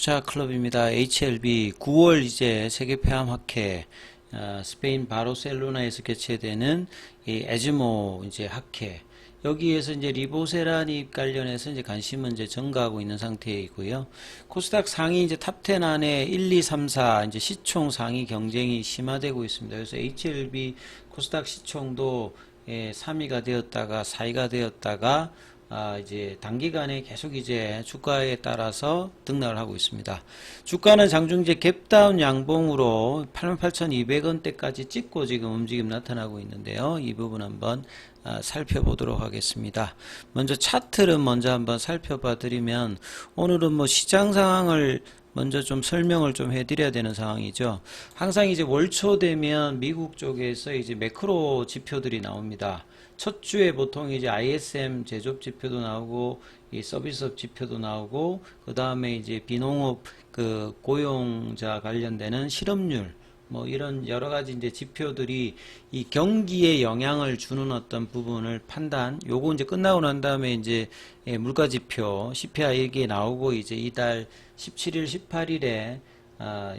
투자 클럽입니다. HLB 9월 이제 세계 폐암학회 스페인 바르셀로나에서 개최되는 이 에즈모 이제 학회 여기에서 이제 리보세라닙 관련해서 이제 관심은 이제 증가하고 있는 상태이고요. 코스닥 상위 이제 탑10 안에 1, 2, 3, 4 이제 시총 상위 경쟁이 심화되고 있습니다. 그래서 HLB 코스닥 시총도 3위가 되었다가 4위가 되었다가 이제 단기간에 계속 이제 주가에 따라서 등락을 하고 있습니다. 주가는 장중 이제 갭다운 양봉으로 88,200원대까지 찍고 지금 움직임 나타나고 있는데요. 이 부분 한번 살펴보도록 하겠습니다. 먼저 차트를 먼저 한번 살펴봐 드리면 오늘은 뭐 시장 상황을 먼저 좀 설명을 좀 해드려야 되는 상황이죠. 항상 이제 월초 되면 미국 쪽에서 이제 매크로 지표들이 나옵니다. 첫 주에 보통 이제 ISM 제조업 지표도 나오고 이 서비스업 지표도 나오고 그 다음에 이제 비농업 그 고용자 관련되는 실업률 뭐 이런 여러 가지 이제 지표들이 이 경기에 영향을 주는 어떤 부분을 판단, 요거 이제 끝나고 난 다음에 이제 물가 지표 CPI 이게 나오고 이제 이달 17일, 18일에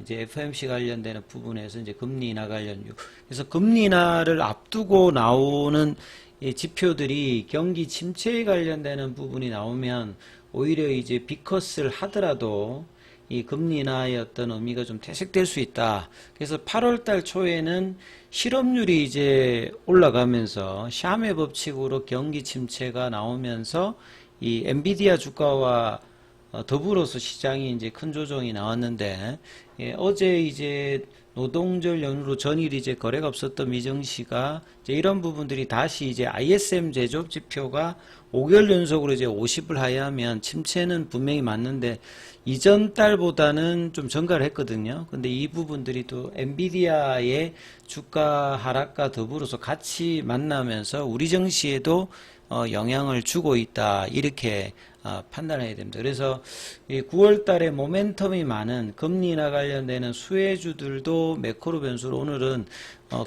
이제 FOMC 관련되는 부분에서 이제 금리 인하 관련, 그래서 금리 인하를 앞두고 나오는 이 지표들이 경기 침체에 관련되는 부분이 나오면 오히려 이제 비컷을 하더라도 이 금리 인하의 어떤 의미가 좀 퇴색될 수 있다. 그래서 8월달 초에는 실업률이 이제 올라가면서 샤메 법칙으로 경기 침체가 나오면서 이 엔비디아 주가와 더불어서 시장이 이제 큰 조정이 나왔는데 어제 이제 노동절 연휴로 전일 이제 거래가 없었던 미증시가 이제 이런 부분들이 다시 이제 ISM 제조업 지표가 5개월 연속으로 이제 50을 하야면 침체는 분명히 맞는데 이전 달보다는 좀 증가를 했거든요. 근데 이 부분들이 또 엔비디아의 주가 하락과 더불어서 같이 만나면서 우리 증시에도 영향을 주고 있다. 이렇게 판단해야 됩니다. 그래서 이 9월 달에 모멘텀이 많은 금리 인하 관련되는 수혜주들도 매크로 변수로 오늘은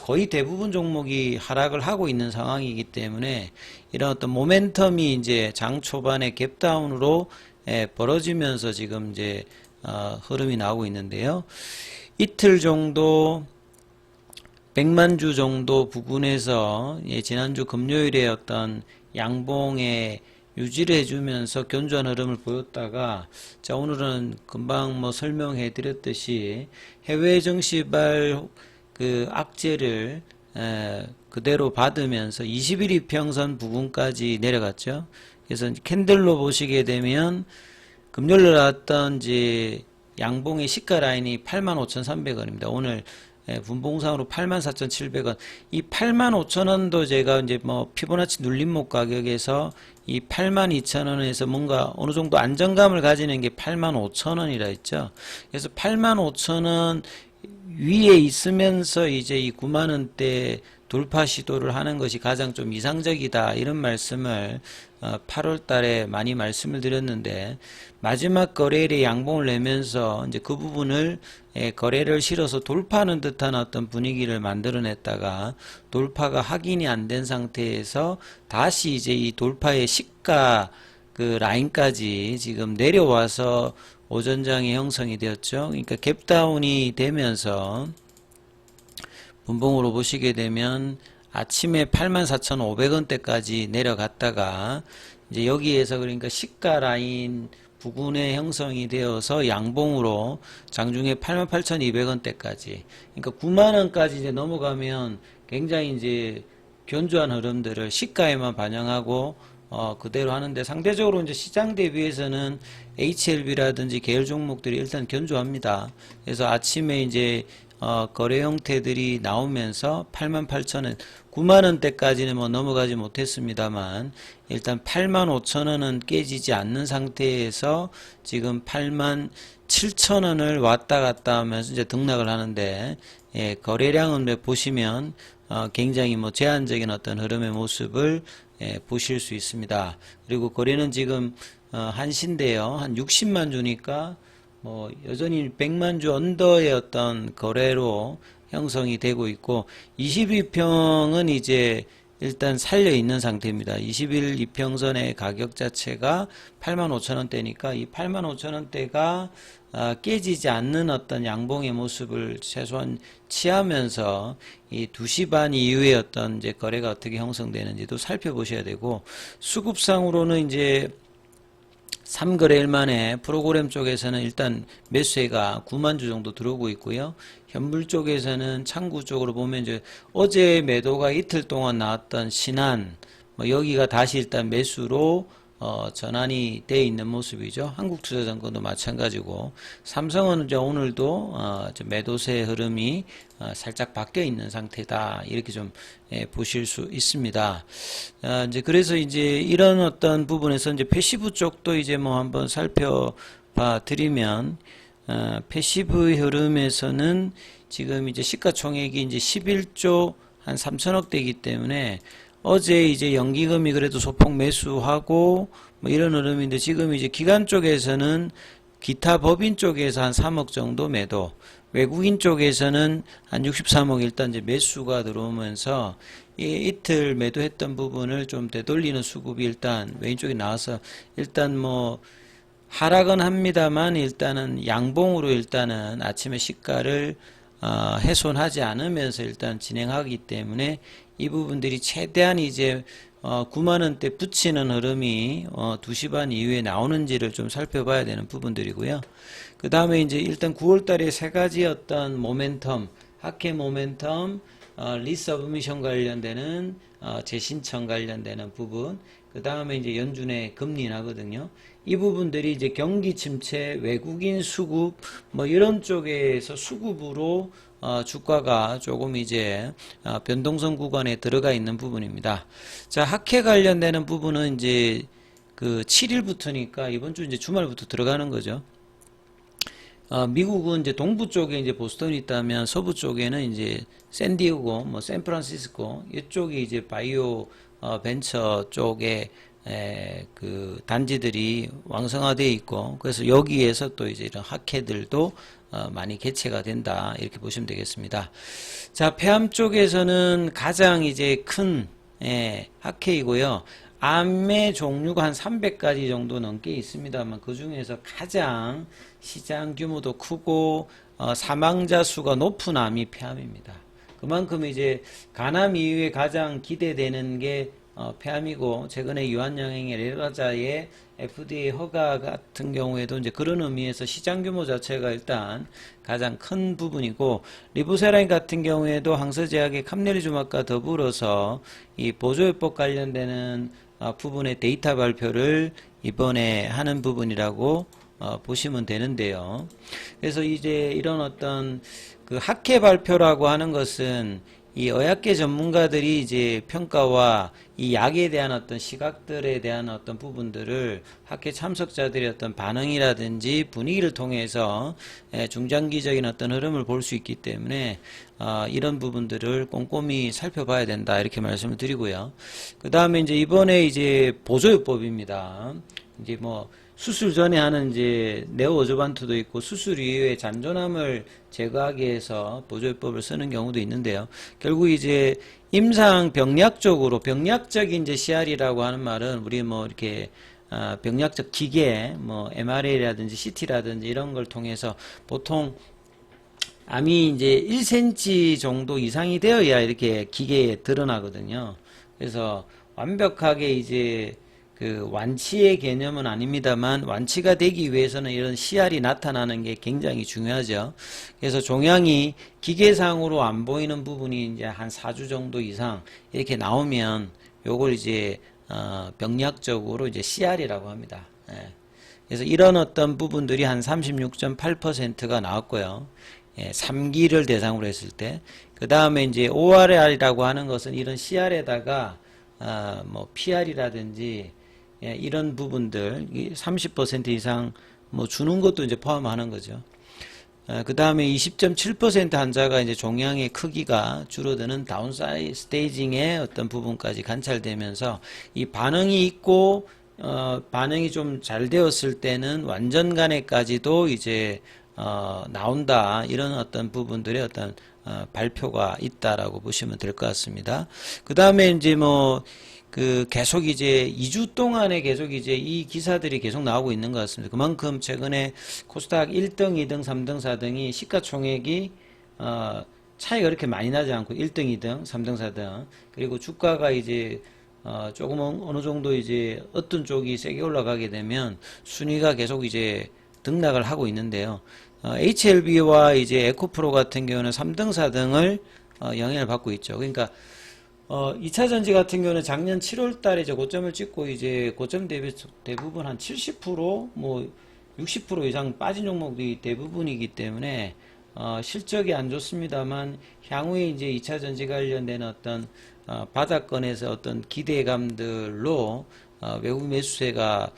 거의 대부분 종목이 하락을 하고 있는 상황이기 때문에 이런 어떤 모멘텀이 이제 장 초반에 갭다운으로 벌어지면서 지금 이제 흐름이 나오고 있는데요. 이틀 정도 100만 주 정도 부근에서 지난주 금요일에 어떤 양봉에 유지를 해주면서 견조한 흐름을 보였다가 자 오늘은 금방 뭐 설명해 드렸듯이 해외 정시발 그 악재를 그대로 받으면서 21 이평선 부근까지 내려갔죠. 그래서 캔들로 보시게 되면 금요일에 나왔던 이제 양봉의 시가 라인이 85,300원입니다. 오늘 분봉상으로 84,700원. 이 85,000원도 제가 이제 뭐 피보나치 눌림목 가격에서 이 82,000원에서 뭔가 어느 정도 안정감을 가지는 게 85,000원이라 했죠. 그래서 85,000원 위에 있으면서 이제 이 9만원대 돌파 시도를 하는 것이 가장 좀 이상적이다. 이런 말씀을 8월 달에 많이 말씀을 드렸는데 마지막 거래일에 양봉을 내면서 이제 그 부분을 거래를 실어서 돌파하는 듯한 어떤 분위기를 만들어냈다가 돌파가 확인이 안 된 상태에서 다시 이제 이 돌파의 시가 그 라인까지 지금 내려와서 오전장에 형성이 되었죠. 그러니까 갭다운이 되면서 분봉으로 보시게 되면 아침에 84,500원대까지 내려갔다가 이제 여기에서 그러니까 시가 라인 부근에 형성이 되어서 양봉으로 장중에 88,200원대까지 그러니까 9만원까지 이제 넘어가면 굉장히 이제 견조한 흐름들을 시가에만 반영하고 그대로 하는데 상대적으로 이제 시장 대비해서는 HLB라든지 계열 종목들이 일단 견조합니다. 그래서 아침에 이제 거래 형태들이 나오면서 88,000원, 9만원대까지는 뭐 넘어가지 못했습니다만 일단 85,000원은 깨지지 않는 상태에서 지금 87,000원을 왔다 갔다 하면서 이제 등락을 하는데 거래량은 보시면 굉장히 뭐 제한적인 어떤 흐름의 모습을 보실 수 있습니다. 그리고 거래는 지금 한시인데요. 한 60만 주니까 뭐 여전히 100만 주 언더의 어떤 거래로 형성이 되고 있고 22평은 이제 일단 살려 있는 상태입니다. 20일 이평선의 가격 자체가 85,000원대니까 이 85,000원대가 깨지지 않는 어떤 양봉의 모습을 최소한 취하면서 이 2시 반 이후에 어떤 이제 거래가 어떻게 형성되는지도 살펴보셔야 되고, 수급상으로는 이제 3거래일 만에 프로그램 쪽에서는 일단 매수세가 9만 주 정도 들어오고 있고요. 현물 쪽에서는 창구 쪽으로 보면 이제 어제 매도가 이틀 동안 나왔던 신한, 뭐 여기가 다시 일단 매수로 전환이 돼 있는 모습이죠. 한국투자증권도 마찬가지고, 삼성은 이제 오늘도 매도세 흐름이 살짝 바뀌어 있는 상태다, 이렇게 좀 보실 수 있습니다. 이제 그래서 이제 이런 어떤 부분에서 이제 패시브 쪽도 이제 뭐 한번 살펴봐 드리면, 패시브 흐름에서는 지금 이제 시가총액이 이제 11조 한 3천억 대이기 때문에 어제 이제 연기금이 그래도 소폭 매수하고 뭐 이런 흐름인데, 지금 이제 기관 쪽에서는 기타 법인 쪽에서 한 3억 정도 매도, 외국인 쪽에서는 한 63억 일단 이제 매수가 들어오면서 이틀 매도했던 부분을 좀 되돌리는 수급이 일단 왼쪽에 나와서 일단 뭐 하락은 합니다만 일단은 양봉으로 일단은 아침에 시가를 훼손하지 않으면서 일단 진행하기 때문에 이 부분들이 최대한 이제 9만원대 붙이는 흐름이 2시 반 이후에 나오는지를 좀 살펴봐야 되는 부분들이고요. 그 다음에 이제 일단 9월달에 세 가지 어떤 모멘텀, 학회 모멘텀, 리서브미션 관련되는 재신청 관련되는 부분, 그 다음에 이제 연준의 금리 나거든요. 이 부분들이 이제 경기 침체, 외국인 수급, 뭐 이런 쪽에서 수급으로 주가가 조금 이제 변동성 구간에 들어가 있는 부분입니다. 자, 학회 관련되는 부분은 이제 그 7일부터니까 이번 주 이제 주말부터 들어가는 거죠. 미국은 이제 동부 쪽에 이제 보스턴이 있다면 서부 쪽에는 이제 샌디에고, 뭐 샌프란시스코 이쪽이 이제 바이오 벤처 쪽에 그 단지들이 왕성화되어 있고, 그래서 여기에서 또 이제 이런 학회들도 많이 개최가 된다, 이렇게 보시면 되겠습니다. 자, 폐암 쪽에서는 가장 이제 큰 학회이고요. 암의 종류가 한 300가지 정도 넘게 있습니다만 그 중에서 가장 시장 규모도 크고 사망자 수가 높은 암이 폐암입니다. 그만큼 이제 간암 이후에 가장 기대되는 게 폐암이고, 최근에 유한양행의 레라자의 FDA 허가 같은 경우에도 이제 그런 의미에서 시장 규모 자체가 일단 가장 큰 부분이고, 리보세라인 같은 경우에도 항서제약의 감내리주막과 더불어서 이 보조요법 관련되는 부분의 데이터 발표를 이번에 하는 부분이라고 보시면 되는데요. 그래서 이제 이런 어떤 그 학회 발표라고 하는 것은 이 의학계 전문가들이 이제 평가와 이 약에 대한 어떤 시각들에 대한 어떤 부분들을 학회 참석자들의 어떤 반응이라든지 분위기를 통해서 중장기적인 어떤 흐름을 볼 수 있기 때문에 이런 부분들을 꼼꼼히 살펴봐야 된다, 이렇게 말씀을 드리고요. 그 다음에 이제 이번에 이제 보조요법입니다. 이제 뭐 수술 전에 하는 이제 네오어조반트도 있고, 수술 이후에 잔존함을 제거하기 위해서 보조요법을 쓰는 경우도 있는데요. 결국 이제 임상 병약적으로, 병약적인 이제 CR이라고 하는 말은 우리 뭐 이렇게 병약적 기계, 뭐 MRA라든지 CT라든지 이런 걸 통해서 보통 암이 이제 1cm 정도 이상이 되어야 이렇게 기계에 드러나거든요. 그래서 완벽하게 이제 그 완치의 개념은 아닙니다만, 완치가 되기 위해서는 이런 CR이 나타나는 게 굉장히 중요하죠. 그래서 종양이 기계상으로 안 보이는 부분이 이제 한 4주 정도 이상 이렇게 나오면 요걸 이제 병약적으로 이제 CR이라고 합니다. 그래서 이런 어떤 부분들이 한 36.8%가 나왔고요. 3기를 대상으로 했을 때, 그 다음에 이제 ORR이라고 하는 것은 이런 CR에다가 뭐 PR이라든지 이런 부분들 30% 이상 뭐 주는 것도 이제 포함하는 거죠. 그 다음에 20.7% 환자가 이제 종양의 크기가 줄어드는 다운사이 스테이징의 어떤 부분까지 관찰되면서, 이 반응이 있고 반응이 좀 잘 되었을 때는 완전 간에까지도 이제 나온다. 이런 어떤 부분들의 어떤 발표가 있다라고 보시면 될 것 같습니다. 그 다음에 이제 계속 이제 2주 동안에 계속 이제 이 기사들이 계속 나오고 있는 것 같습니다. 그만큼 최근에 코스닥 1등, 2등, 3등, 4등이 시가총액이 차이가 그렇게 많이 나지 않고 1등, 2등, 3등, 4등, 그리고 주가가 이제 조금 어느 정도 이제 어떤 쪽이 세게 올라가게 되면 순위가 계속 이제 등락을 하고 있는데요. HLB와 이제 에코프로 같은 경우는 3등, 4등을 영향을 받고 있죠. 그러니까 2차 전지 같은 경우는 작년 7월 달에 이제 고점을 찍고 이제 고점 대비 대부분 한 70%, 60% 이상 빠진 종목들이 대부분이기 때문에 실적이 안 좋습니다만 향후에 이제 2차 전지 관련된 어떤 바닥권에서 어떤 기대감들로 외국 매수세가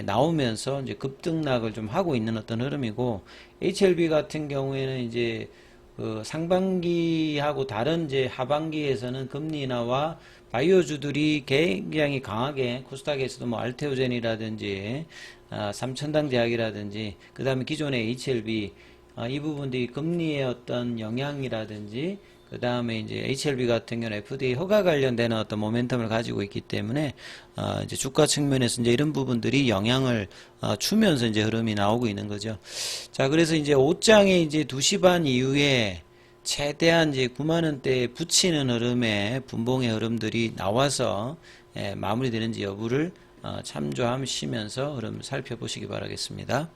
나오면서 이제 급등락을 좀 하고 있는 어떤 흐름이고, HLB 같은 경우에는 이제 상반기하고 다른 이제 하반기에서는 금리 인하와 바이오주들이 굉장히 강하게 코스닥에서도 알테오젠이라든지 삼천당 제약이라든지 그 다음에 기존의 HLB 이 부분들이 금리의 어떤 영향이라든지 그 다음에 이제 HLB 같은 경우는 FDA 허가 관련되는 어떤 모멘텀을 가지고 있기 때문에 이제 주가 측면에서 이제 이런 부분들이 영향을 주면서 이제 흐름이 나오고 있는 거죠. 자, 그래서 이제 옷장에 이제 2시 반 이후에 최대한 이제 9만 원대에 붙이는 흐름의 분봉의 흐름들이 나와서 마무리되는지 여부를 참조하시면서 흐름 살펴보시기 바라겠습니다.